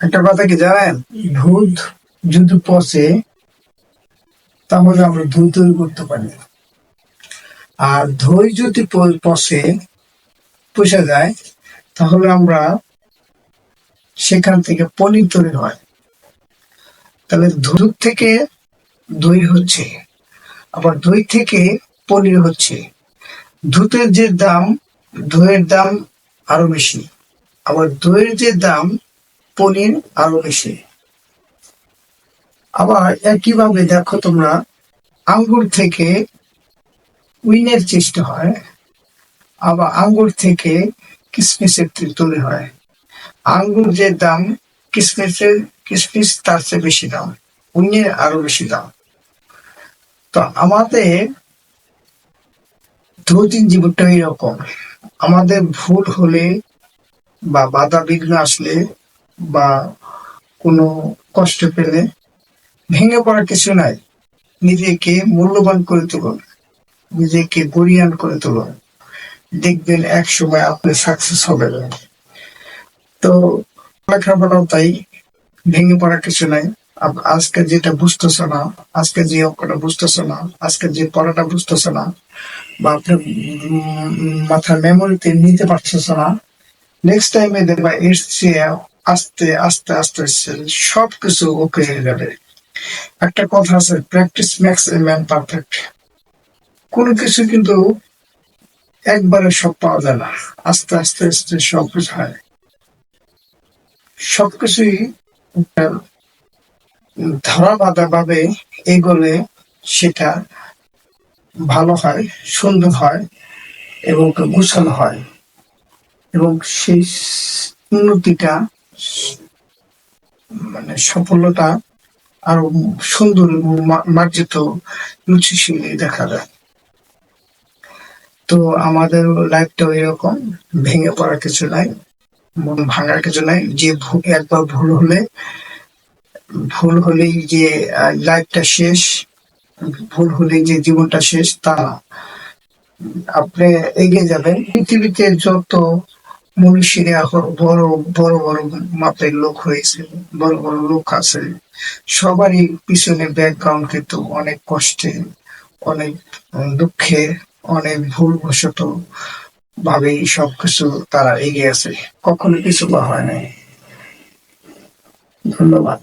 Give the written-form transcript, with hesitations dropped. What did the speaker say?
একটা কথা কি জানেন, দুধ যদি পচে তাহলে আমরা দই তৈরি করতে পারি। আর দই যদি পচে যায় তাহলে আমরা সেখান থেকে পনির তৈরি হয়। তাহলে দুধ থেকে দই হচ্ছে, আবার দই থেকে পনির হচ্ছে। দুধের যে দাম, দইয়ের দাম আরো বেশি। আবার দইয়ের যে দাম, পনির আরো বেশি। আবার একইভাবে দেখো তোমরা, আঙ্গুর থেকে উইনের চেষ্টা হয়, আবার আঙ্গুর থেকে কিসমিসের তৈরি হয়। আঙ্গুর যে দাম, কিসমিস তার চেয়ে বেশি দাম, উইনের আরো বেশি দাম। তো আমাদের দৈনন্দিন জীবনটা এরকম। আমাদের ভুল হলে বা বাধা বিঘ্ন আসলে বা কোনো কষ্ট পেলে ভেঙে পড়ার কিছু নাই। নিজেকে মূল্যবান করে তুলুন, নিজেকে বরিয়ান করে তুলুন। দেখবেন এক সময় আপনি সাকসেস হবেন। তো লেখাপড়াও তাই, ভেঙে পড়ার কিছু নাই। আজকে যেটা বুঝতেছো না, আজকে যে অঙ্কটা বুঝতেছো না, আজকে যে পড়াটা বুঝতেছো না, বা আপনার মাথার মেমোরিতে নিতে পারতেছো না, নেক্সট টাইমে দেখবা এর চেয়ে আস্তে আস্তে আস্তে সবকিছু ওকে হয়ে যাবে। একটা কথা আছে, practice makes a man perfect. কোনো কিছু কিন্তু একবারে সব পাওয়া যায় না, আস্তে আস্তে আস্তে সবকিছু হয়। সবকিছুই একটা ধরা বাঁধা ভাবে এগোলে সেটা ভালো হয়, সুন্দর হয় এবং গোছানো হয়, এবং সেই উন্নতিটা, মানে সফলতা আরো সুন্দর এবং মার্জিত রুচিশীল দেখা যায়। তো আমাদের লাইফটাও এরকম, ভেঙে পড়ার কিছু নাই, মন ভাঙার কিছু নাই। যে একবার ভুল হলেই যে লাইফটা শেষ, ভুল হলেই যে জীবনটা শেষ তা না। আপনি এগিয়ে যাবেন। পৃথিবীতে যত মনীষীরা বড় বড় বড় মাপের লোক হয়েছে, বড় বড় লোক আছে, সবারই পিছনে ব্যাকগ্রাউন্ড কিন্তু অনেক কষ্টে, অনেক দুঃখে, অনেক ভুলবশত ভাবেই সবকিছু তারা এগিয়ে আছে। কখনো কিছু বা হয় নাই। ধন্যবাদ।